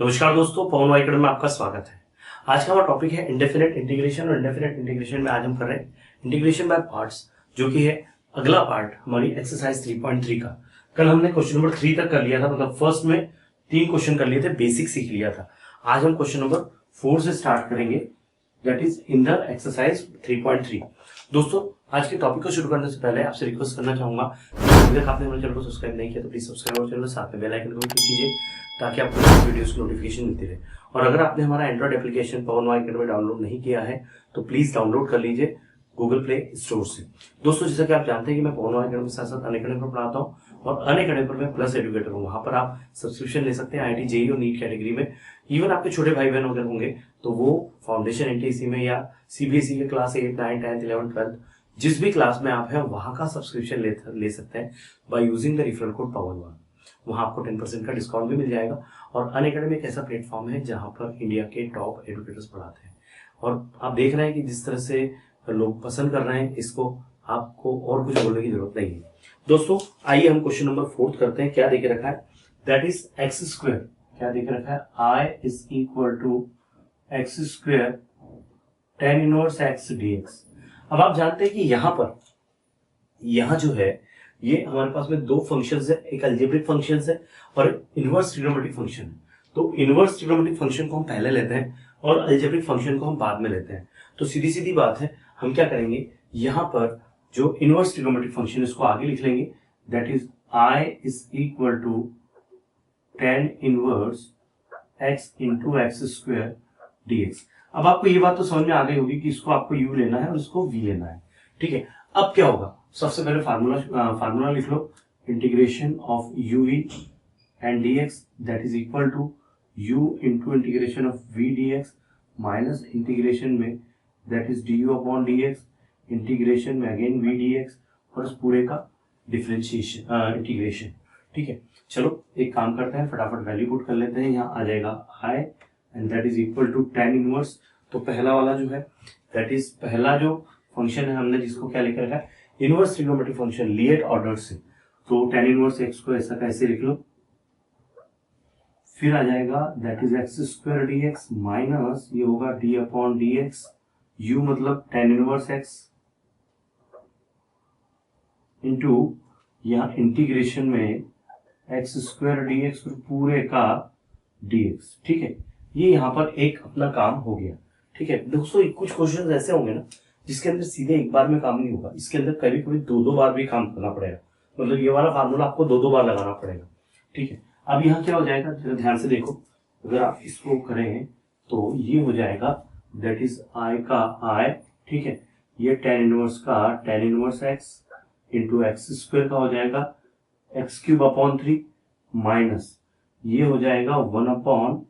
नमस्कार दोस्तों, पवन Y academy में आपका स्वागत है। आज का हमारा टॉपिक है इंडेफिनिट इंटीग्रेशन। और इंडेफिनिट इंटीग्रेशन में आज हम कर रहे हैं इंटीग्रेशन बाय पार्ट्स, जो कि है अगला पार्ट हमारी एक्सरसाइज 3.3 का। कल हमने क्वेश्चन नंबर 3 तक कर लिया था, मतलब फर्स्ट में 3 क्वेश्चन कर लिए थे, बेसिक सीख लिया था। आज हम क्वेश्चन नंबर 4 से स्टार्ट करेंगे, that is in the exercise 3.3। दोस्तों, आज के टॉपिक को शुरू करने से पहले आपसे रिक्वेस्ट करना चाहूंगा, अभी तक आपने हमारे चैनल को सब्सक्राइब नहीं किया तो प्लीज सब्सक्राइब और चैनल साथ में बेल आइकन को क्लिक कीजिए, ताकि आपको इस वीडियोस की नोटिफिकेशन मिलती रहे। और अगर आपने हमारा एंड्रॉइड एप्लीकेशन पवन वाई अकेडमी डाउनलोड नहीं किया है तो प्लीज डाउनलोड कर लीजिए गूगल प्ले स्टोर से। दोस्तों, जैसा कि आप जानते हैं कि मैं पवन वाई अकेडमी के साथ साथ अनअकैडमी पर पढ़ाता हूँ, और अनअकैडमी पर मैं प्लस एजुकेटर हूँ। वहां पर आप सब्सक्रिप्शन ले सकते हैं IIT JEE और नीट कैटेगरी में। इवन आपके छोटे भाई बहन वगैरह होंगे तो वो फाउंडेशन NTSC में या CBSE के क्लास 8, 9, 10, 11, 12 जिस भी क्लास में आप हैं वहां का सब्सक्रिप्शन ले सकते हैं by using the referral code POWER1। वहां आपको 10% का डिस्काउंट भी मिल जाएगा। और अनअकैडमी एक ऐसा प्लेटफॉर्म है जहां पर इंडिया के टॉप एजुकेटर्स पढ़ाते हैं, और आप देख रहे हैं कि जिस तरह से लोग पसंद कर रहे हैं इसको, आपको और कुछ बोलने की जरूरत नहीं है। दोस्तों, आइए हम क्वेश्चन नंबर 4 करते हैं। क्या देके रखा है, दैट इज एक्स स्क्वायर। क्या देके रखा है, I is equal to x square tan inverse x dx। अब आप जानते हैं कि यहाँ जो है ये हमारे पास में दो फंक्शंस है, एक अलजेब्रिक फंक्शंस है और इनवर्स ट्रिग्नोमेट्रिक फंक्शन है। तो इनवर्स ट्रिग्नोमेट्रिक फंक्शन को हम पहले लेते हैं और अलजेब्रिक फंक्शन को हम बाद में लेते हैं। तो सीधी सीधी बात है, हम क्या करेंगे, यहाँ पर जो इनवर्स ट्रिग्नोमेट्रिक फंक्शन है इसको आगे लिख लेंगे, that is I is equal to tan inverse x into x square dx। अब आपको ये बात तो समझ में आ गई होगी कि इसको आपको u लेना है और इसको v लेना है, ठीक है। अब क्या होगा, सबसे पहले फार्मूला लिख लो, integration of u v and dx that is equal to u into integration of v dx minus integration में that is du upon dx, integration में अगेन v dx और इस पूरे का डिफरेंशिएशन इंटीग्रेशन, ठीक है। चलो एक काम करते हैं, फटाफट वैल्यू पुट कर लेते हैं। यहाँ आ जाएगा I and that is equal to tan inverse. तो पहला वाला जो है दैट इज पहला जो फंक्शन है हमने जिसको क्या लिख रखा है, इनवर्स ट्रिग्नोमेट्रिक फंक्शन लिएट ऑर्डर से। तो tan इनवर्स x को ऐसा कैसे लिख लो, फिर आ जाएगा that is x square dx minus ये होगा d अपॉन dx, u मतलब tan इनवर्स x इंटू यहाँ इंटीग्रेशन में एक्स स्क्वायर dx और पूरे का dx, ठीक है। ये यहाँ पर एक अपना काम हो गया, ठीक है। दोस्तों, कुछ क्वेश्चन ऐसे होंगे ना जिसके अंदर सीधे एक बार में काम नहीं होगा, इसके अंदर कभी कभी दो बार भी काम करना पड़ेगा, मतलब ये वाला फार्मूला आपको दो बार लगाना पड़ेगा, ठीक है। अब यहाँ क्या हो जाएगा, जरा ध्यान से देखो, अगर आप इसको करें तो ये हो जाएगा दैट इज I का I, ठीक है। ये tan इनवर्स का tan inverse x into x square का हो जाएगा एक्स क्यूब अपॉन 3 माइनस ये हो जाएगा 1 अपॉन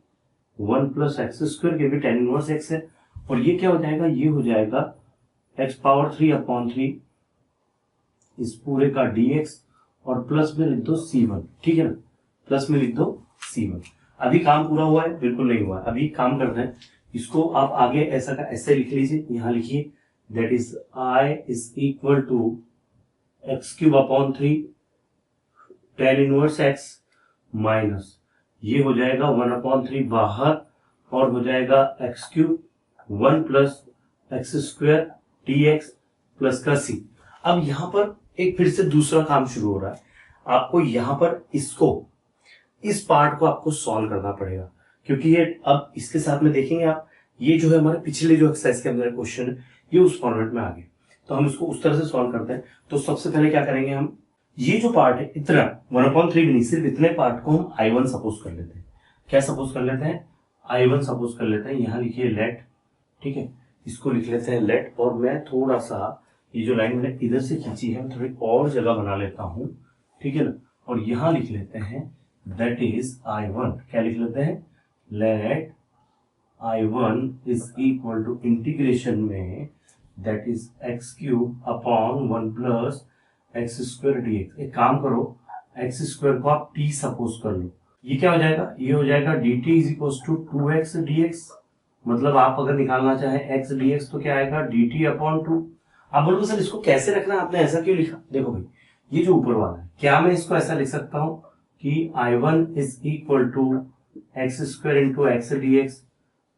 1 प्लस एक्स स्क्वायर के भी tan इनवर्स x है, और ये क्या हो जाएगा, ये हो जाएगा x पावर 3 अपॉन 3 इस पूरे का dx और प्लस में लिख दो c1, ठीक है ना, प्लस में लिख दो c1। अभी काम पूरा हुआ है, बिल्कुल नहीं हुआ है, अभी काम करते हैं। इसको आप आगे ऐसा का ऐसे लिख लीजिए, यहाँ लिखिए that is I is equal to x cube upon 3 tan inverse x minus ये हो जाएगा 1 अपॉन 3 बाहर और हो जाएगा x cube 1 plus x square dx plus का c। अब यहाँ पर एक फिर से दूसरा काम शुरू हो रहा है, आपको यहाँ पर इस पार्ट को आपको सॉल्व करना पड़ेगा, क्योंकि ये अब इसके साथ में देखेंगे आप, ये जो है हमारे पिछले जो एक्सरसाइज के अंदर क्वेश्चन है ये उस फॉर्मेट में आ गए, तो हम इसको उस तरह से सॉल्व करते हैं। तो सबसे पहले क्या करेंगे, हम ये जो पार्ट है इतना 1/3 भी नहीं, सिर्फ इतने पार्ट को हम I1 सपोज कर लेते हैं। क्या सपोज कर लेते हैं, I1 सपोज कर लेते हैं। यहाँ लिखिए लेट, ठीक है, इसको लिख लेते हैं लेट, और मैं थोड़ा सा ये जो लाइन मैंने इधर से खींची है थोड़ी और जगह बना लेता हूँ, ठीक है ना, और यहाँ लिख लेते हैं दैट इज I1। क्या लिख लेते हैं, let I1 is equal to integration में that is x cube upon 1 plus x square dx। एक काम करो, एक्स स्क्वायर को आप t सपोज कर लो, ये क्या हो जाएगा, ये हो जाएगा dt is equal to 2x dx। मतलब आप अगर निकालना चाहें x dx तो क्या आएगा, dt अपॉन 2। आप बोलोगे सर इसको कैसे रखना, आपने ऐसा क्यों लिखा। देखो भाई, ये जो ऊपर वाला है, क्या मैं इसको ऐसा लिख सकता हूं कि I1 is equal to x square into x d x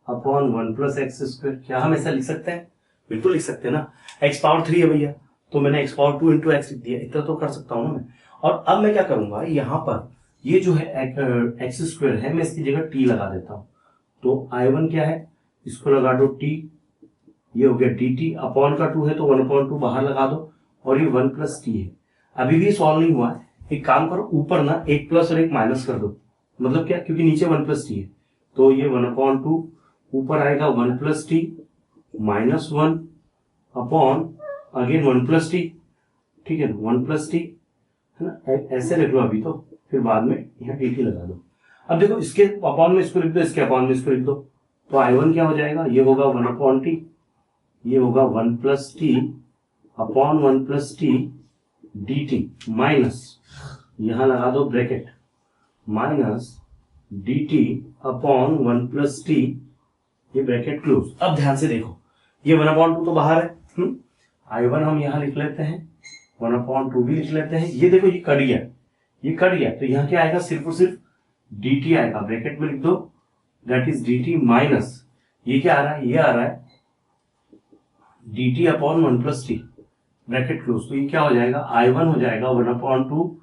upon 1 plus x square. क्या हम ऐसा लिख सकते हैं? बिल्कुल लिख सकते हैं ना। एक्स पावर 3 है भैया, तो मैंने एक्स पावर 2 इंटू एक्स लिख दिया, इतना तो कर सकता हूँ ना मैं। और अब मैं क्या करूंगा, यहाँ पर ये जो है एक्स स्क्वायर है, मैं इसकी जगह टी लगा देता हूँ। तो I1 क्या है, इसको लगा दो टी, ये हो गया डी टी, अपॉन का 2 है तो 1/2 बाहर लगा दो, और ये 1 प्लस टी है। अभी भी सॉल्व नहीं हुआ है, एक काम करो, ऊपर ना एक प्लस और एक माइनस कर दो। मतलब क्या, क्योंकि नीचे 1 प्लस टी है, तो ये 1/2 ऊपर आएगा 1 plus T minus 1 upon again 1 plus T. ठीक है, 1 प्लस टी है ना, ऐसे लिख लो अभी, तो फिर बाद में यहाँ टी लगा दो। अब देखो, इसके अपॉन में इसको लिख दो, इसके अपॉन में इसको लिख दो, तो I1 क्या हो जाएगा, ये होगा 1/t, ये होगा 1 plus T upon 1 plus T D T minus, यहां लगा दो bracket, minus D T upon 1 plus T, ये ब्रैकेट क्लोज। अब ध्यान से देखो, ये 1/2 तो बाहर है, I1 हम यहां लिख लेते हैं, 1/2 भी लिख लेते हैं। ये देखो, ये कट गया, ये कट गया, तो यहाँ क्या आएगा, सिर्फ और सिर्फ डी टी आएगा, ब्रैकेट में लिख दो, that is D T minus, ये क्या आ रहा है, ये आ रहा है D T upon 1 plus T, bracket close. तो ये क्या हो जाएगा, I1 हो जाएगा 1/2,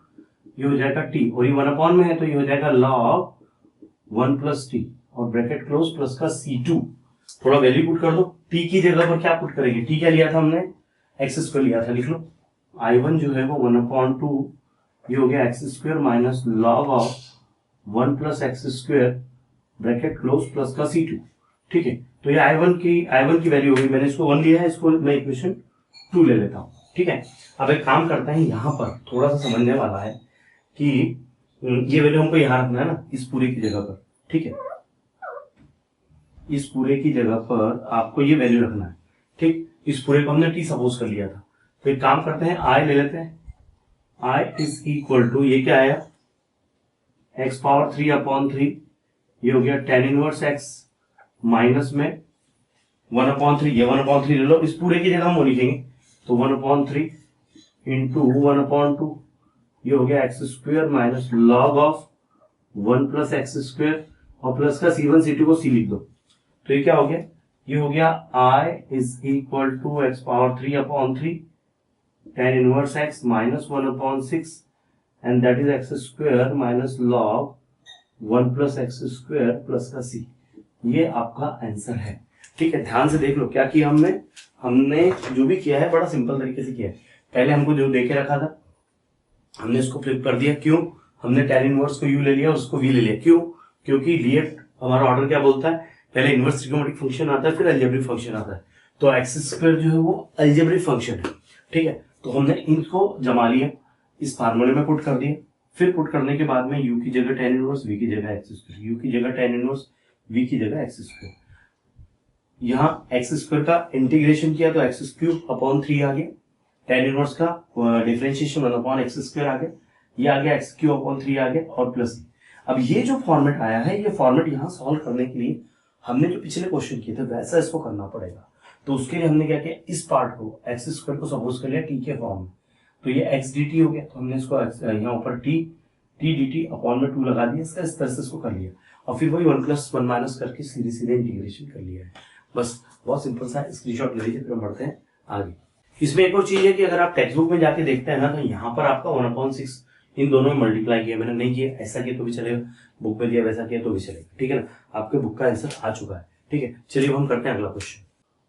ये हो जाएगा टी, और ये 1 में है तो ये हो जाएगा log 1 प्लस टी, और ब्रैकेट क्लोज प्लस का C2। थोड़ा वैल्यू पुट कर दो, टी की जगह पर क्या पुट करेंगे, टी क्या लिया था हमने, एक्स स्क्वायर लिया था, लिख लो। I1 जो है वो 1/2, ये हो गया x square minus log of 1 plus x square bracket close plus का C2। ठीक है, तो ये I1 की वैल्यू होगी, मैंने इसको 1 लिया है, इसको मैं इक्वेशन 2 ले लेता हूँ। ठीक है, अब एक काम करते हैं, यहाँ पर थोड़ा सा समझने वाला है कि ये वैल्यू हमको यहाँ रखना है ना, इस पूरे की जगह पर। ठीक है, इस पूरे की जगह पर आपको ये वैल्यू रखना है। ठीक, इस पूरे को हमने टी सपोज कर लिया था, तो एक काम करते हैं, I ले लेते हैं, I इज इक्वल टू, ये क्या आया, एक्स पावर 3/3, ये हो गया tan इनवर्स एक्स माइनस में 1/3, ये 1/3 ले लो, इस पूरे की जगह हम वो लिखेंगे, तो 1/3 इंटू 1/2, ये हो गया x square minus log of 1 plus x square, और प्लस का C1 C2 को C लिख दो, तो ये क्या हो गया, ये हो गया I is equal to x power 3/3 tan inverse x minus 1/6 and that is x square minus log 1 plus x square plus का C। ये आपका आंसर है। ठीक है, ध्यान से देख लो क्या किया हमने जो भी किया है बड़ा सिंपल तरीके से किया है। पहले हमको जो देखे रखा था हमने इसको फ्लिप कर दिया, क्यों, हमने tan इनवर्स को u ले लिया, उसको v ले लिया, क्यों, क्योंकि लिए हमारा ऑर्डर क्या बोलता है, पहले इनवर्स ट्रिग्नोमेट्रिक फंक्शन आता है, फिर अलजेब्रिक फंक्शन आता है, तो एक्स स्क्वायर जो है वो अलजेब्रिक फंक्शन है। ठीक है, तो हमने इनको जमा लिया, इस फार्मूले में पुट कर दिया, फिर पुट करने के बाद में u की जगह tan इनवर्स, v की जगह एक्स स्क्वायर, u की जगह tan इनवर्स, v की जगह एक्स स्क्वायर, यहाँ एक्स स्क्वायर का इंटीग्रेशन किया तो x³ आ गया, tan इनवर्स का डिफरेंशिएशन 1/x स्क्वायर आ गया, ये आ गया x³ आ गया, और प्लस। अब ये जो फॉर्मेट आया है, ये फॉर्मेट यहाँ सॉल्व करने के लिए हमने जो पिछले क्वेश्चन किए थे वैसा इसको करना पड़ेगा। तो उसके लिए हमने क्या किया, इस पार्ट को एक्स स्क्वायर को सपोज कर लिया टी के फॉर्म में, तो ये एक्स डी टी हो गया, तो हमने इसको यहाँ ऊपर टी डी टी अपॉन में 2 लगा दिया, इसका इस तरह से इसको कर लिया, और फिर वही 1 + 1 माइनस करके सीधे सीधे इंटीग्रेशन कर लिया है। बस बहुत सिंपल सा, स्क्रीनशॉट ले लीजिए, फिर हम बढ़ते हैं आगे। इसमें एक और चीज है कि अगर आप टेक्स्ट बुक में जाके देखते हैं ना, तो यहाँ पर आपका 1/6 इन दोनों में मल्टीप्लाई किया, मैंने नहीं किया, ऐसा किया तो भी चलेगा, बुक में दिया वैसा किया तो भी चलेगा। ठीक है ना, आपके बुक का आंसर आ चुका है। ठीक है, चलिए हम करते हैं अगला क्वेश्चन।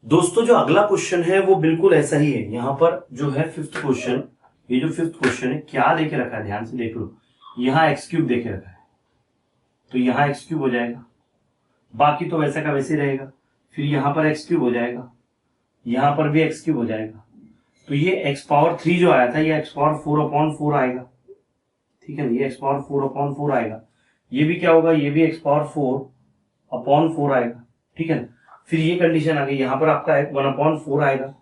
दोस्तों जो अगला क्वेश्चन है वो बिल्कुल ऐसा ही है। यहाँ पर जो है 5th क्वेश्चन, ये जो 5th क्वेश्चन है क्या देके रखा है, ध्यान से देख लो, यहाँ x³ देके रखा है, तो यहाँ x³ हो जाएगा, बाकी तो वैसा का वैसे ही रहेगा, फिर यहाँ पर x³ हो जाएगा, यहाँ पर भी x³ हो जाएगा, तो ये x⁴ जो आया था ये x⁴/4 आएगा। ठीक है ना, ये x⁴/4 आएगा, ये भी क्या होगा, ये भी x⁴/4 आएगा। ठीक है ना, फिर ये कंडीशन आ गई, यहाँ पर आपका 1/4 आएगा।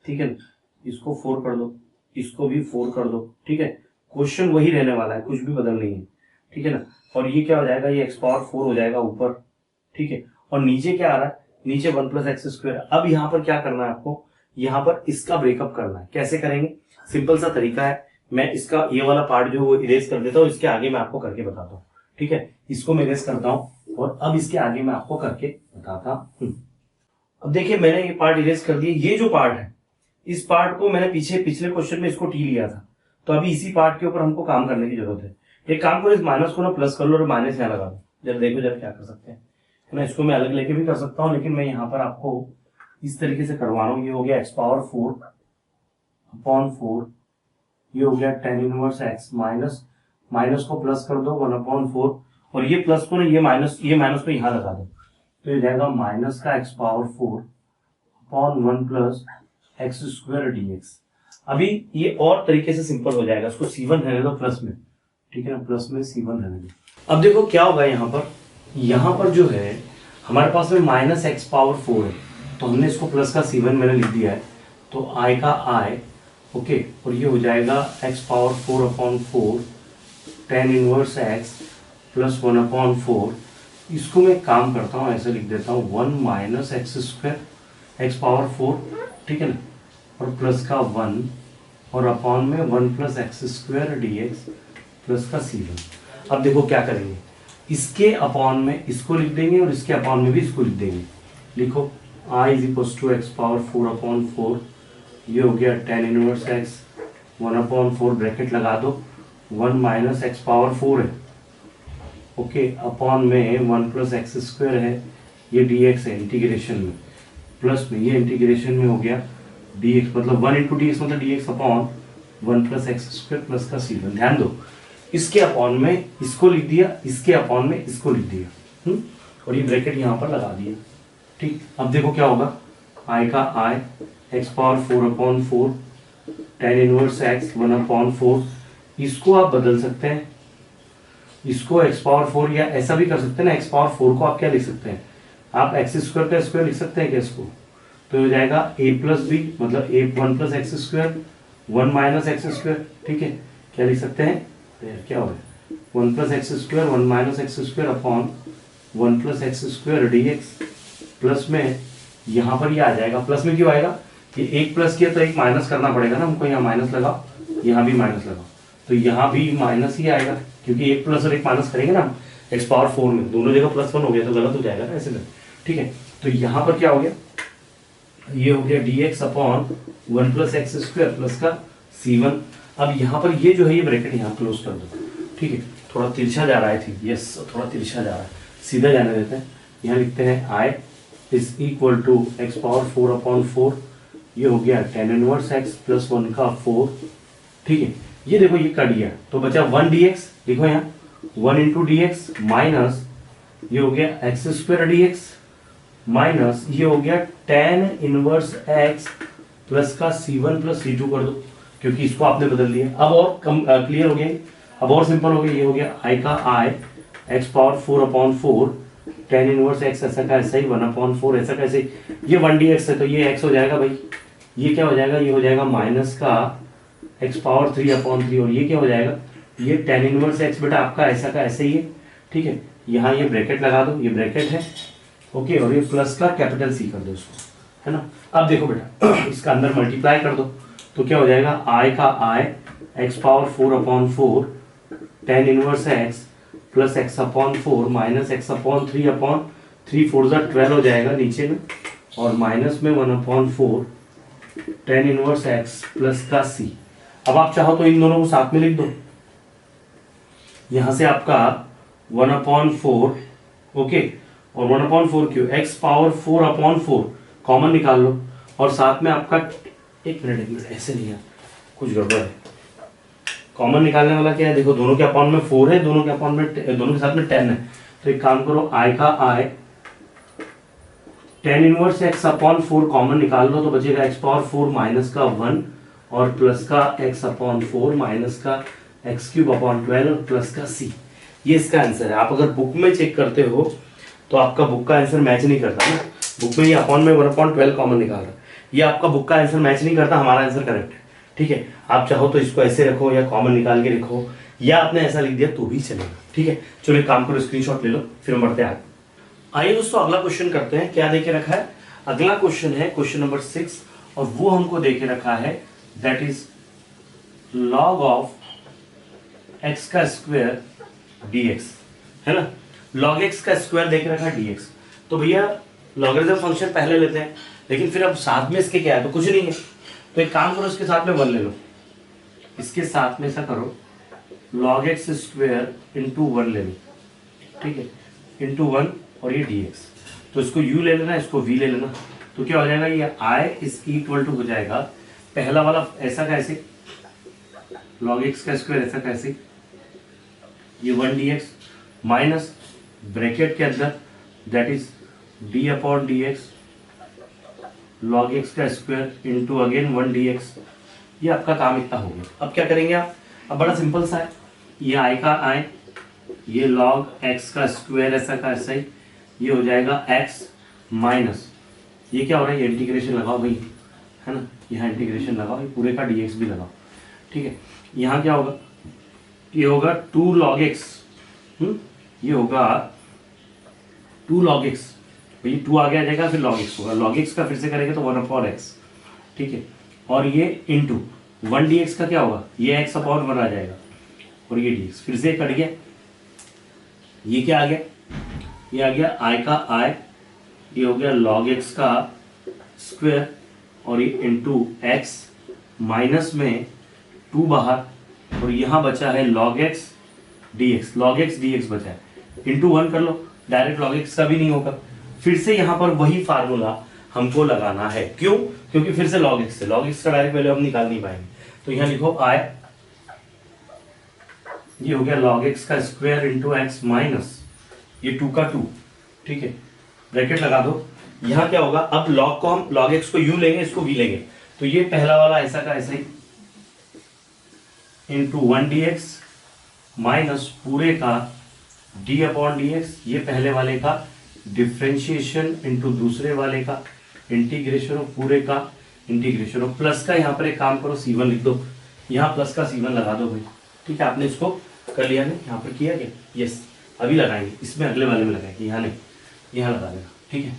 ठीक है ना, इसको 4 कर दो, इसको भी 4 कर दो। ठीक है, क्वेश्चन वही रहने वाला है, कुछ भी बदल नहीं है। ठीक है ना, और ये क्या हो जाएगा, ये x⁴ हो जाएगा ऊपर। ठीक है, और नीचे क्या आ रहा है, नीचे 1 + x²। अब यहाँ पर क्या करना है आपको, यहाँ पर इसका ब्रेकअप करना है। कैसे करेंगे, सिंपल सा तरीका है, मैं इसका ये वाला पार्ट जो वो इरेज कर देता हूँ, इसके आगे मैं आपको करके बताता हूँ। ठीक है, इसको मैं इरेज करता हूँ और अब इसके आगे मैं आपको करके बताता हूँ। अब देखिए मैंने ये पार्ट इरेज कर दिया। ये जो पार्ट है इस पार्ट को मैंने पिछले क्वेश्चन में इसको टी लिया था, तो अभी इसी पार्ट के ऊपर हमको काम करने की जरूरत है। एक काम करो, इस माइनस को ना प्लस कर लो और माइनस यहाँ लगा दो। जरा देखो जरा क्या कर सकते हैं, है ना। इसको मैं अलग लेके भी कर सकता हूँ, लेकिन मैं यहाँ पर आपको इस तरीके से करवा रहा हूँ। ये हो गया x पावर 4 अपॉन 4, ये हो गया tan इनवर्स x, माइनस को प्लस कर दो 1 अपॉन 4, और ये प्लस को ना ये माइनस को यहाँ लगा दो, तो ये जाएगा माइनस का x power 4 upon 1 plus x square dx। अभी ये और तरीके से सिंपल हो जाएगा, इसको c1 रहने दो प्लस में, ठीक है ना, प्लस में c1 रहने दो। अब देखो क्या होगा, यहाँ पर जो है हमारे पास में माइनस एक्स पावर 4 है, तो हमने इसको प्लस का c1 मैंने लिख दिया है, तो i का i, ओके, और ये हो जाएगा x power 4 upon 4 tan inverse x plus 1 upon 4। इसको मैं काम करता हूँ, ऐसे लिख देता हूँ 1 minus x square x power 4, ठीक है ना, और प्लस का 1 और अपॉन में 1 plus x square dx plus का c1। अब देखो क्या करेंगे, इसके अपॉन में इसको लिख देंगे और इसके अपॉन में भी इसको लिख देंगे। लिखो i is equal to x power 4 upon 4, ये हो गया tan inverse x 1 upon 4, bracket लगा दो, 1 माइनस एक्स पावर 4 है, ओके, अपॉन में 1 प्लस एक्स स्क्वायर है, ये dx है इंटीग्रेशन में, प्लस में ये इंटीग्रेशन में हो गया dx, मतलब 1 इंटू डी एक्स मतलब dx upon 1 plus x square plus का c1। ध्यान दो, इसके अपॉन में इसको लिख दिया, इसके अपॉन में इसको लिख दिया, और ये ब्रैकेट यहाँ पर लगा दिया, ठीक। अब देखो क्या होगा, i का i x power 4 upon 4 tan inverse x 1 upon 4, इसको आप बदल सकते हैं, इसको x पावर 4 या ऐसा भी कर सकते हैं ना, x पावर 4 को आप क्या लिख सकते हैं, आप एक्स स्क्वायर का स्क्वायर लिख सकते हैं क्या इसको, तो हो जाएगा a प्लस बी, मतलब a 1 plus x square 1 minus x square, ठीक है, क्या लिख सकते हैं, क्या होगा 1 plus x square 1 minus x square upon 1 plus x square dx, plus में यहाँ पर ये आ जाएगा, प्लस में क्यों आएगा, ये एक प्लस किया तो एक माइनस करना पड़ेगा ना हमको, यहाँ माइनस लगाओ, यहाँ भी माइनस लगाओ, तो यहाँ भी माइनस ही आएगा, क्योंकि एक प्लस और एक माइनस करेंगे ना एक्स पावर 4 में, दोनों जगह प्लस 1 हो गया तो गलत हो जाएगा ना ऐसे में, ठीक है। तो यहाँ पर क्या हो गया, ये हो गया dx upon 1 plus x square plus का c1। अब यहाँ पर ये जो है ये ब्रैकेट यहाँ क्लोज कर दो, ठीक है, थोड़ा तिरछा जा रहा है, ठीक, यस थोड़ा तिरछा जा रहा है, सीधा जाने देते हैं। यहाँ लिखते हैं i is equal to x power 4 upon 4, ये हो गया tan इनवर्स x प्लस 1 का 4, ठीक है। ये देखो ये कट गया तो बचा 1 dx, देखो यहाँ 1 इंटू डी एक्स माइनस ये हो गया एक्स स्क्वायर dx माइनस ये हो गया tan इनवर्स x प्लस का c1 प्लस c2 कर दो, क्योंकि इसको आपने बदल दिया। अब और कम क्लियर हो गया, अब और सिंपल हो गया, ये हो गया i का i x power 4 upon 4 tan inverse x ऐसा का ऐसा ही 1 अपॉन 4 ऐसा कैसे, ये 1 dx है तो ये x हो जाएगा भाई, ये क्या हो जाएगा, ये हो जाएगा माइनस का x पावर 3 अपॉन 3, और ये क्या हो जाएगा, ये tan इनवर्स x बेटा आपका ऐसा का ऐसे ही है, ठीक है। यहाँ ये ब्रैकेट लगा दो, ये ब्रैकेट है, ओके, और ये प्लस का कैपिटल C कर दो इसको, है ना। अब देखो बेटा इसका अंदर मल्टीप्लाई कर दो, तो क्या हो जाएगा, i का i x power 4 upon 4 tan inverse x plus x upon 4 minus x upon 3 upon 3 4 12 हो जाएगा नीचे में, और माइनस में 1 upon 4 tan inverse x plus का c। अब आप चाहो तो इन दोनों को साथ में लिख दो, यहां से आपका 1 अपॉन 4, ओके, और 1 अपॉन 4 क्यों, x पावर 4 अपॉन 4 कॉमन निकाल लो, और साथ में आपका एक मिनट ऐसे नहीं है, कुछ गड़बड़ है, कॉमन निकालने वाला क्या है, देखो दोनों के अपॉन में 4 है, दोनों के अपॉन में दोनों के साथ में 10 है, तो एक काम करो i का i tan inverse x upon 4 common निकाल लो, तो बचेगा x पावर 4 माइनस का 1 और प्लस का x अपॉन 4 माइनस का x क्यूब अपॉन 12 और प्लस का c। ये इसका आंसर है। आप अगर बुक में चेक करते हो तो आपका बुक का आंसर मैच नहीं करता ना, बुक में ये अपॉन में 1 अपॉन 12 कॉमन निकाल रहा है, ये आपका बुक का आंसर मैच नहीं करता, हमारा आंसर करेक्ट है, ठीक है। आप चाहो तो इसको ऐसे रखो या कॉमन निकाल के रखो, या आपने ऐसा लिख दिया तो भी चलेगा, ठीक है। चलो एक काम करो, स्क्रीनशॉट ले लो, फिर हम बढ़ते हैं आगे। आइए दोस्तों अगला क्वेश्चन करते हैं, क्या देके रखा है, अगला क्वेश्चन है क्वेश्चन नंबर 6, और वो हमको देके रखा है that is log of x का स्क्वायर dx। है ना। log x का स्क्वायर देख रखा है dx, तो भैया लॉगरिथम फंक्शन पहले लेते हैं, लेकिन फिर अब साथ में इसके क्या है, तो कुछ नहीं है, तो एक काम करो इसके साथ में 1 ले लो, इसके साथ में ऐसा करो log x स्क्वायर इंटू 1 ले लो, ठीक है, इंटू 1 और ये dx, तो इसको u ले लेना, इसको v ले लेना, तो क्या हो जाएगा, ये i इज इक्वल टू हो जाएगा पहला वाला ऐसा का ऐसे log x का स्क्वायर ऐसा का ऐसे, ये 1 dx माइनस ब्रैकेट के अंदर that is d upon dx log x का स्क्वायर इंटू अगेन 1 dx। ये आपका काम इतना हो गया। अब क्या करेंगे आप, अब बड़ा सिंपल सा है, ये i का i, ये log x का स्क्वायर ऐसा का ऐसा ही, ये हो जाएगा x माइनस ये क्या हो रहा है, ये इंटीग्रेशन लगाओ भाई, है ना, यहाँ इंटीग्रेशन लगाओ, ये पूरे का dx भी लगाओ, ठीक है। यहाँ क्या होगा, ये होगा 2 log x, ये होगा 2 log x, भाई 2 आगे आ जाएगा, फिर log x होगा, log x का फिर से करेंगे तो 1 अपॉन x, ठीक है, और ये इंटू 1 dx का क्या होगा, ये x अपॉन 1 आ जाएगा, और ये dx फिर से कट गया, ये क्या आ गया, ये आ गया i का i, ये हो गया log x का स्क्वायर और ये इंटू x माइनस में 2 बाहर, और यहाँ बचा है log x dx बचा है, इंटू 1 कर लो, डायरेक्ट log x का भी नहीं होगा, फिर से यहाँ पर वही फार्मूला हमको लगाना है, क्यों, क्योंकि फिर से log x का डायरेक्ट वैल्यू हम निकाल नहीं पाएंगे, तो यहाँ लिखो i, ये हो गया log x का स्क्वायर इंटू x माइनस ये 2 का 2, ठीक है, ब्रैकेट लगा दो, यहाँ क्या होगा, अब log को हम log x को u लेंगे, इसको v लेंगे, तो ये पहला वाला ऐसा का ऐसा ही इंटू 1 dx माइनस पूरे का d अपॉन dx, ये पहले वाले का डिफ्रेंशिएशन इंटू दूसरे वाले का इंटीग्रेशन ऑफ पूरे का इंटीग्रेशन ऑफ प्लस का, यहाँ पर एक काम करो c1 लिख दो, यहाँ प्लस का c1 लगा दो भाई, ठीक है, आपने इसको कर लिया नहीं, यहाँ पर किया क्या, यस, अभी लगाएंगे, इसमें अगले वाले में लगाएंगे, यहाँ नहीं, यहाँ लगा देना, ठीक है,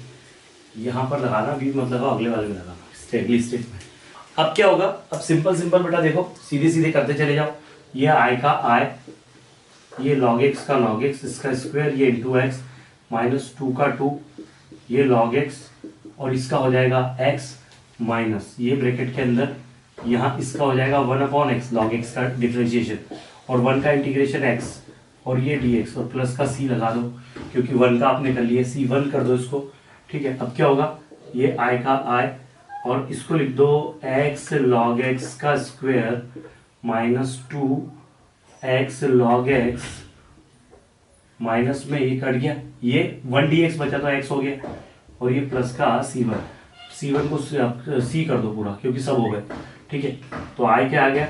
यहाँ पर लगाना, भी मत लगाओ, अगले वाले में लगाना, अगली स्टेप में। अब क्या होगा, अब सिंपल बेटा देखो, सीधे सीधे करते चले जाओ, ये i का i, ये log x का log x, इसका स्क्वायर, ये इंटू x माइनस 2 का 2, ये log x, और इसका हो जाएगा x माइनस ये ब्रैकेट के अंदर, यहाँ इसका हो जाएगा 1 अपॉन x, log x का डिफ्रेंशिएशन और 1 का इंटीग्रेशन x, और ये dx और प्लस का c लगा दो, क्योंकि 1 का आपने कर लिया, c1 कर दो इसको, ठीक है। अब क्या होगा, ये i का i, और इसको लिख दो x log x का square minus 2 x log x minus में ये कट गया, ये 1 dx बचा तो x हो गया, और ये प्लस का c1 को c कर दो पूरा, क्योंकि सब हो गए, ठीक है। तो i क्या आ गया,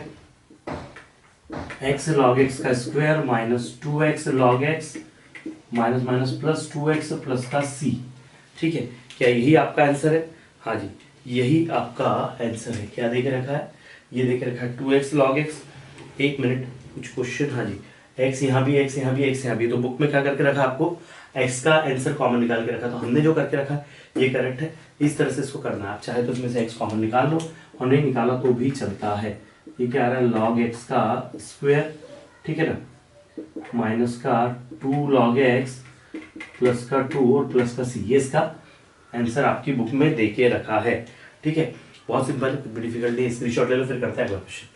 x log x का square minus 2x log x minus minus plus 2x plus का c, ठीक है। क्या यही आपका आंसर है, हाँ जी, यही आपका आंसर है। क्या देख रखा है, ये देख रखा है 2x log x, एक मिनट, कुछ क्वेश्चन, हाँ जी, x यहाँ भी, x यहाँ भी, x यहाँ भी, तो बुक में क्या करके रखा आपको, x का आंसर कॉमन निकाल के रखा, तो हमने जो करके रखा ये करेक्ट है, इस तरह से इसको करना है। आप चाहे तो इसमें से x कॉमन निकाल लो, और नहीं निकाला तो भी चलता है। ये क्या आ रहा है, log x का स्क्वायर, ठीक है ना, माइनस का 2 log x प्लस का 2 और प्लस का c, ये इसका आंसर आपकी बुक में देके रखा है, ठीक है। बहुत सिंपल, डिफिकल्ट नहीं, स्क्रीनशॉट ले लो, फिर करते हैं अगला क्वेश्चन।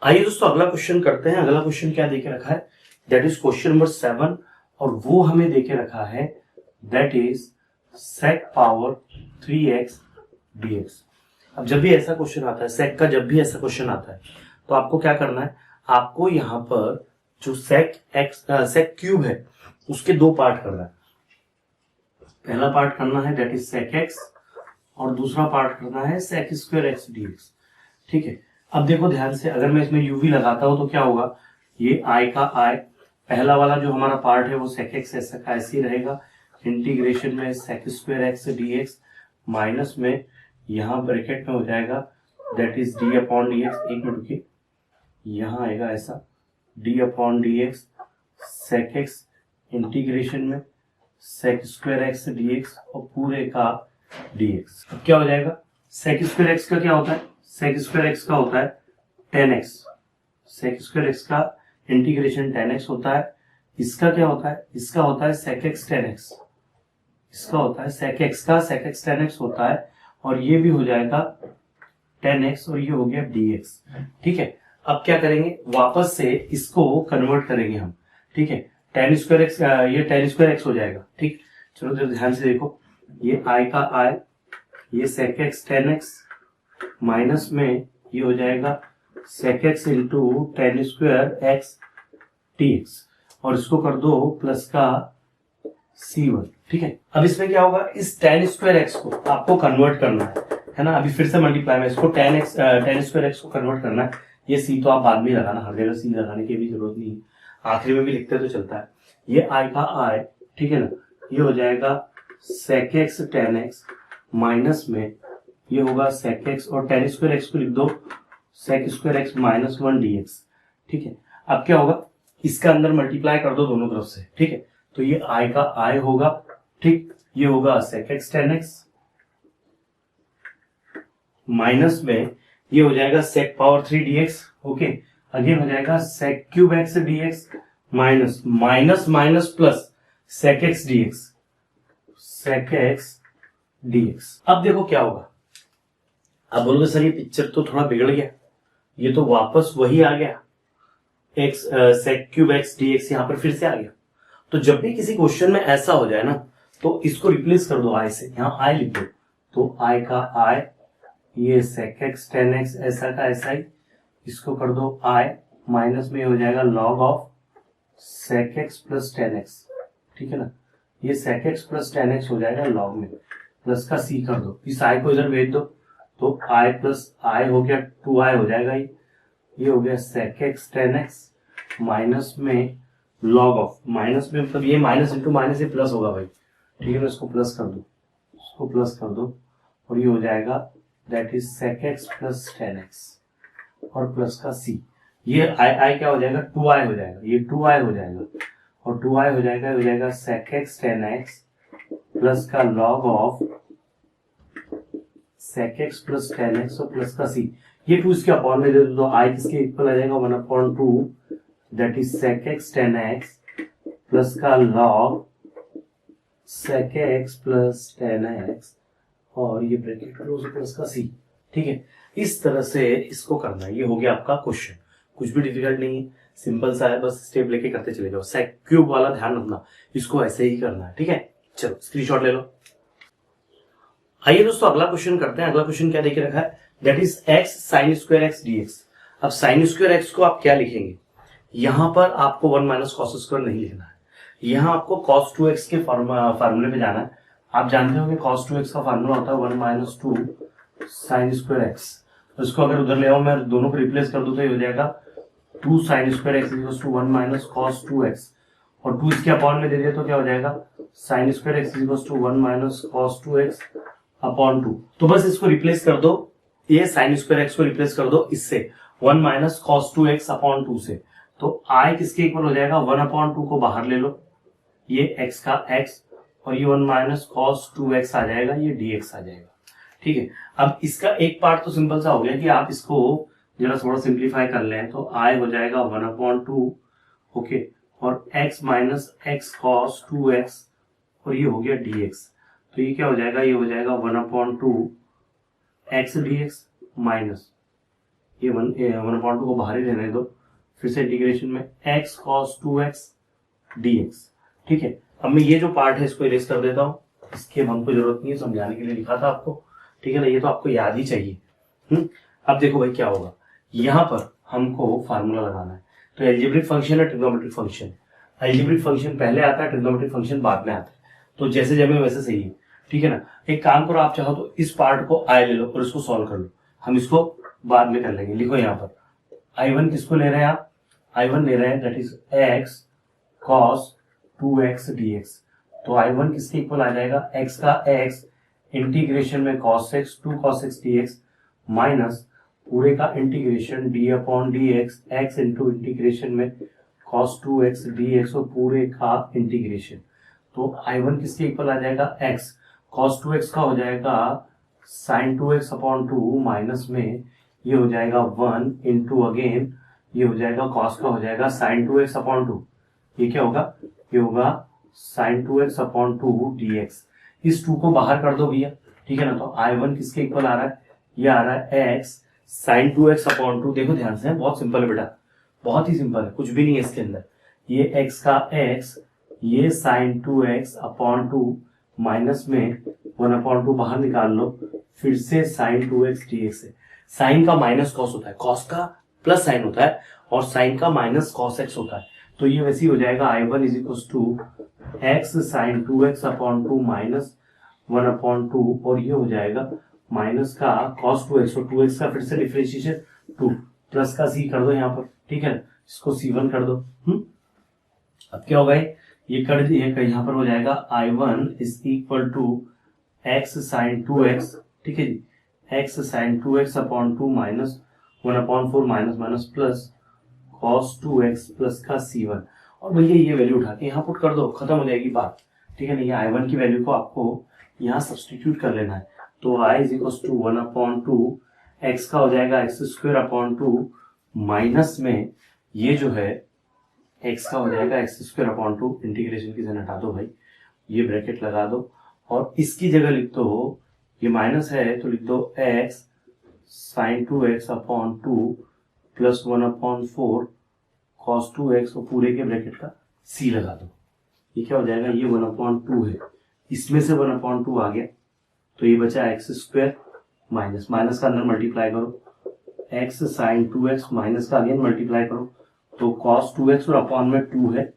आइए दोस्तों अगला क्वेश्चन करते हैं। अगला क्वेश्चन क्या देके रखा है, दैट इज क्वेश्चन नंबर 7, और वो हमें देके रखा है that is sec power 3x dx। अब जब भी ऐसा क्वेश्चन आता है, sec का जब भी ऐसा क्वेश्चन आता है, तो आपको क्या करना है, आपको यहाँ पर जो sec क्यूब है उसके 2 पार्ट करना है। पहला पार्ट करना है दैट इज sec x, और दूसरा पार्ट करना है sec स्क्वायर x dx, ठीक है। अब देखो ध्यान से, अगर मैं इसमें uv लगाता हूं तो क्या होगा, ये i का i, पहला वाला जो हमारा पार्ट है वो sec x ऐसा का ऐसे ही रहेगा, इंटीग्रेशन में sec square x dx minus में यहाँ ब्रैकेट में हो जाएगा that is d upon dx, एक मिनट रुकिए, यहाँ आएगा ऐसा d upon dx sec x integration में sec स्क्वायर x dx और पूरे का dx। अब क्या हो जाएगा, sec स्क्वायर x का क्या होता है, sec स्क्वायर x का होता है 10x, sec स्क्वायर x का इंटीग्रेशन 10x होता है, इसका क्या होता है, इसका होता है sec x tan x, इसका होता है sec x का sec x tan x होता है, और ये भी हो जाएगा tan x, और ये हो गया dx। ठीक है, अब क्या करेंगे, वापस से इसको कन्वर्ट करेंगे हम। ठीक है, tan स्क्वायर x, ये tan स्क्वायर x हो जाएगा। ठीक, चलो ध्यान से देखो, ये i का i, ये sec x tan x, minus में ये हो जाएगा sec x into tan square x dx, और इसको कर दो प्लस का c1। ठीक है, अब इसमें क्या होगा, इस tan स्क्वायर x को आपको कन्वर्ट करना है ना। अभी फिर से मल्टीप्लाई में इसको tan स्क्वायर x को कन्वर्ट करना है। ये c तो आप बाद में लगाना, हर जगह c लगाने की भी जरूरत नहीं है, आखिरी में भी लिखते तो चलता है। ये i का i, ठीक है ना, ये हो जाएगा sec x tan x, minus में ये होगा sec x, और tan स्क्वायर x को लिख दो sec square x minus 1 dx। ठीक है, अब क्या होगा, इसका अंदर मल्टीप्लाई कर दो दोनों तरफ से। ठीक है, तो ये i का i होगा, ठीक, ये होगा sec x tan x, minus में ये हो जाएगा sec power 3 dx। Okay, again हो जाएगा sec cube x dx, minus minus minus plus sec x dx, sec x dx। अब देखो क्या होगा, अब बोलोगे सर ये पिक्चर तो थोड़ा बिगड़ गया, ये तो वापस वही आ गया, x sec cube x dx यहां पर फिर से आ गया। तो जब भी किसी क्वेश्चन में ऐसा हो जाए ना, तो इसको रिप्लेस कर दो i से, यहां i लिख दो, तो i का i, ये sec x tan x ऐसा का ऐसा ही, इसको कर दो i, माइनस में हो जाएगा log of sec x plus tan x। ठीक है ना, ये sec x plus tan x हो जाएगा log में, प्लस का c कर दो, इस i को इधर भेज दो, तो i प्लस i हो गया 2i हो जाएगा, ये हो गया sec x tan x, minus में log ऑफ, माइनस में मतलब ये माइनस इंटू माइनस ये प्लस होगा भाई। ठीक है ना, इसको प्लस कर दो, इसको प्लस कर दो, और ये हो जाएगा that is sec x plus tan x, और प्लस का c, ये i क्या हो जाएगा, 2i हो जाएगा, ये 2i हो जाएगा, और 2i हो जाएगा sec x tan x plus का log of sec x plus tan x और प्लस का c। ये 2 इसके अपॉन में दे दो, तो i किसके इक्वल आ जाएगा, 1/2, that is sec x tan x plus का log sec x plus tan x, और ये ब्रैकेट क्लोज प्लस का c। ठीक है, इस तरह से इसको करना है। ये हो गया आपका क्वेश्चन, कुछ भी डिफिकल्ट नहीं है, सिंपल सा है, बस स्टेप लेके करते चले जाओ। sec क्यूब वाला ध्यान रखना, इसको ऐसे ही करना है। ठीक है, चलो स्क्रीनशॉट ले लो। आइए दोस्तों अगला क्वेश्चन करते हैं। अगला क्वेश्चन क्या देके रखा है, that is x sin square x dx। अब sin स्क्वायर x को आप क्या लिखेंगे, यहां पर आपको 1 माइनस cos स्क्वायर नहीं लिखना है, यहां आपको cos 2x के फार्मूले पे जाना है। आप जानते हो कि cos 2x का फार्मूला होता है 1 माइनस 2 sin स्क्वायर x। तो इसको अगर उधर ले आओ, मैं दोनों को रिप्लेस कर दूं, तो ये हो जाएगा 2 sin square x equals to 1 minus cos 2x, और 2 इसके अपॉन में दे दिया तो क्या हो जाएगा sin square x equals to 1 minus cos 2x upon 2। तो बस इसको रिप्लेस कर दो, ये sin स्क्वायर x को रिप्लेस कर दो इससे 1 माइनस cos 2x अपॉन 2 से, तो i किसके इक्वल हो जाएगा, 1 अपॉन 2 को बाहर ले लो, ये x का x, और ये 1 माइनस cos 2x आ जाएगा, ये dx आ जाएगा। ठीक है, अब इसका एक पार्ट तो सिंपल सा हो गया कि आप इसको जरा थोड़ा सिंप्लीफाई कर लें, तो i हो जाएगा 1 अपॉन 2, ओके, और x minus x cos 2x, और ये हो गया dx। तो ये क्या हो जाएगा, ये हो जाएगा 1 अपॉन 2 x dx, माइनस ये 1 अपॉन 2 को बाहर ही रहने दो, फिर से इंटीग्रेशन में x cos 2x dx। ठीक है, अब मैं ये जो पार्ट है इसको इरेज कर देता हूँ, इसकी हमको जरूरत नहीं है, समझाने के लिए लिखा था आपको। ठीक है ना, ये तो आपको याद ही चाहिए। अब देखो भाई क्या होगा, यहाँ पर हमको फार्मूला लगाना है, तो एल्जेब्रिक फंक्शन है, ट्रिग्नोमेट्रिक फंक्शन। एल्जेब्रिक फंक्शन पहले आता है, ट्रिग्नोमेट्रिक फंक्शन बाद में आता है, तो जैसे जब वैसे सही है। ठीक है ना, एक काम करो, आप चाहो तो इस पार्ट को आई ले लो और इसको सॉल्व कर लो, हम इसको बाद में कर लेंगे। लिखो यहाँ पर I1 किसको ले रहे हैं आप, I1 ले रहे हैं that is x cos 2x dx। तो I1 किसके इक्वल आ जाएगा, x का x इंटीग्रेशन में cos x 2 cos x dx, minus पूरे का integration d upon dx, x into integration में cos 2x dx, और पूरे का इंटीग्रेशन। तो I1 किसके इक्वल आ जाएगा, x cos 2x का हो जाएगा sin 2x अपॉन 2, माइनस में ये हो जाएगा 1 इंटू अगेन ये हो जाएगा cos का हो जाएगा sin 2x अपॉन 2, ये क्या होगा, ये होगा sin 2x अपॉन 2 dx। इस 2 को बाहर कर दो भैया, ठीक है ना। तो I1 किसके इक्वल आ रहा है, ये आ रहा है x sin 2x अपॉन 2। देखो ध्यान से, बहुत सिंपल है बेटा, बहुत ही सिंपल है, कुछ भी नहीं है इसके अंदर। ये x का x, ये sin 2x अपॉन 2 माइनस में 1 अपॉन 2 बाहर निकाल लो, फिर से sin 2x dx है। साइन का माइनस कॉस होता है, कॉस का प्लस साइन होता है, और साइन का माइनस कॉस एक्स होता है। तो ये वैसे ही हो जाएगा I1 is equal to x sine 2x upon 2 minus 1 upon 2, और ये हो जाएगा माइनस का कॉस 2x, और 2x का फिर से डिफरेंशिएशन 2, प्लस का c कर दो यहाँ पर, ठीक है ना, इसको c1 कर दो। अब क्या होगा, ये कर दिए, यहाँ पर हो जाएगा I1 is equal to x sine 2x, ठीक है जी, X sine 2x upon 2 minus 1 upon 4 minus minus plus cos 2x plus का c1। और भैया ये वैल्यू उठा के यहाँ पुट कर दो, खत्म हो जाएगी बात, ठीक है ना। ये I1 की वैल्यू को आपको यहाँ सब्सटीट्यूट कर लेना है। तो I is equal to 1 upon 2, x का हो जाएगा एक्स स्क्वायर अपॉन 2 माइनस में ये जो है एक्स का हो जाएगा एक्स स्क्वायर अपॉन 2, इंटीग्रेशन की जगह हटा दो भाई, ये ब्रैकेट लगा दो, और इसकी जगह लिख दो, ये माइनस है तो लिख दो x sine 2x upon 2 plus 1 upon 4 cos 2x, और पूरे के ब्रैकेट का c लगा दो। ये क्या हो जाएगा, ये 1 अपॉन 2 है, इसमें से 1 अपॉन 2 आ गया, तो ये बचा एक्स स्क्वायर माइनस माइनस का अंदर मल्टीप्लाई करो, एक्स साइन 2x माइनस का अगेन मल्टीप्लाई करो, तो कॉस 2x और अपॉन में 2 है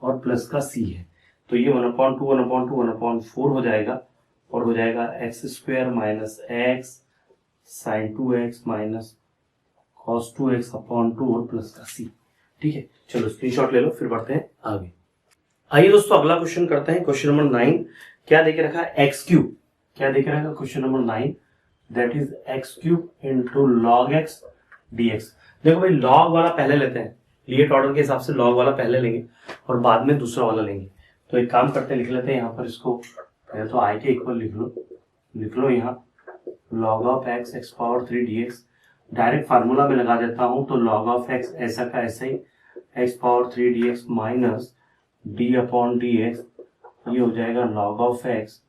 और प्लस का c है, तो ये 1 अपॉन 2 1 अपॉन 2 1 अपॉन 4 हो जाएगा, और हो जाएगा x square minus x sine 2x minus cos 2x upon 2 और प्लस का c। ठीक है, चलो स्क्रीनशॉट ले लो, फिर बढ़ते हैं आगे। आइए दोस्तों अगला क्वेश्चन करते हैं, क्वेश्चन नंबर 9। क्या देके रखा है, एक्स क्यूब। क्या देके रखा है question number 9, that is x cube into log x dx. देखो भाई, लॉग वाला पहले लेते हैं, लीट ऑर्डर के हिसाब से लॉग वाला पहले लेंगे और बाद में दूसरा वाला लेंगे। तो एक काम करते हैं, लिख लेते हैं यहाँ पर इसको, पहले तो आई के इक्वल लिख लो यहाँ log of x x power 3 dx. Direct formula में लगा देता हूं, तो लॉग ऑफ एक्स ऐसा का ऐसा ही X power 3 DX minus D upon D X, ये हो जाएगा लॉग ऑफ एक्स,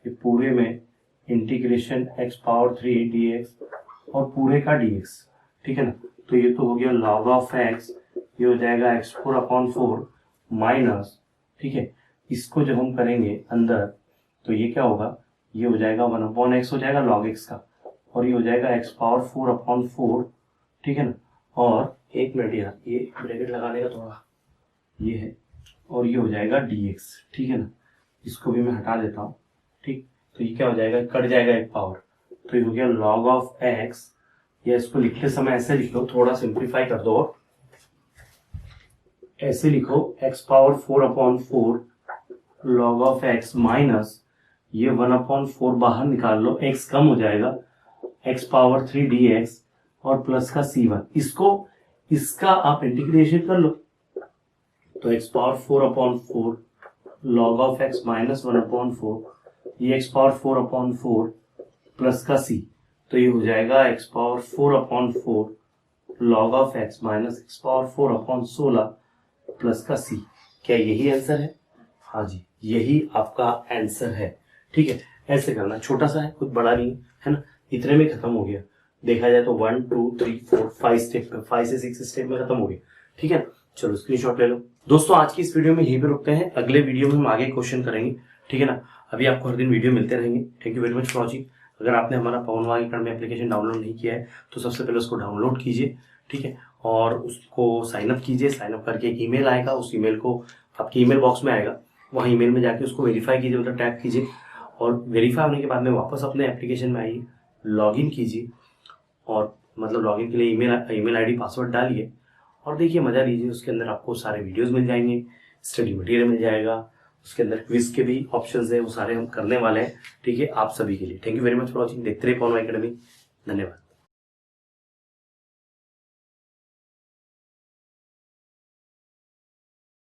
ये पूरे में इंटीग्रेशन एक्स पावर 3 डीएक्स और पूरे का डीएक्स, ठीक है ना। तो ये तो हो गया लॉग ऑफ एक्स, ये हो जाएगा x4 अपॉन 4 माइनस, ठीक है, इसको जब हम करेंगे अंदर तो ये क्या होगा, ये हो जाएगा 1 अपॉन एक्स हो जाएगा लॉग एक्स का, और ये हो जाएगा एक्स पावर 4 अपॉन 4, ठीक है ना। और एक मिनट यार, ये ब्रैकेट लगाने का थोड़ा ये है, और ये हो जाएगा dx, ठीक है ना, इसको भी मैं हटा देता हूँ, ठीक। तो ये क्या हो जाएगा, कट जाएगा एक पावर, तो ये हो गया लॉग ऑफ x, या इसको लिखते समय ऐसे लिख लो, थोड़ा सिंप्लीफाई कर दो, ऐसे लिखो x power 4 upon 4 log of x minus ये 1 अपॉन 4 बाहर निकाल लो, x कम हो जाएगा x पावर 3 dx और प्लस का c1, इसका आप इंटीग्रेशन कर लो, तो x power 4 upon 4 log of x minus 1 upon 4, ये x पावर 4 अपॉन 4 प्लस का c, तो ये हो जाएगा x power 4 upon 4 log of x minus x power 4 upon 16 plus का c। क्या यही आंसर है? हाँ जी, यही आपका आंसर है। ठीक है, ऐसे करना, छोटा सा है, कुछ बड़ा नहीं है ना, इतने में खत्म हो गया। देखा जाए तो 1 2 3 4 5 स्टेप में, 5 से 6 स्टेप में खत्म हो गया। ठीक है, चलो स्क्रीनशॉट ले लो। दोस्तों आज की इस वीडियो में यहीं पे रुकते हैं, अगले वीडियो में हम आगे क्वेश्चन करेंगे। ठीक है ना, अभी आपको हर दिन वीडियो मिलते रहेंगे। Thank you very much for watching. अगर आपने हमारा पवन वाग अकेडमी एप्लीकेशन डाउनलोड नहीं किया है तो सबसे पहले उसको डाउनलोड कीजिए, ठीक है, और उसको साइन अप कीजिए। साइन अप करके एक ईमेल आएगा, उस ईमेल को आपके ईमेल बॉक्स में आएगा, वहाँ ईमेल में जाके उसको वेरीफाई कीजिए, मतलब टैप कीजिए, और वेरीफाई होने के बाद में वापस अपने एप्लीकेशन में आइए, लॉगिन कीजिए, और मतलब लॉगिन के लिए ईमेल आईडी पासवर्ड डालिए और देखिए, मजा लीजिए। उसके अंदर आपको सारे वीडियोस मिल जाएंगे, स्टडी मटेरियल मिल जाएगा, उसके अंदर क्विज के भी ऑप्शंस है, वो सारे हम करने वाले हैं। ठीक है, आप सभी के लिए। Thank you very much for watching. देखते रहिए पवन वाग अकेडमी। धन्यवाद।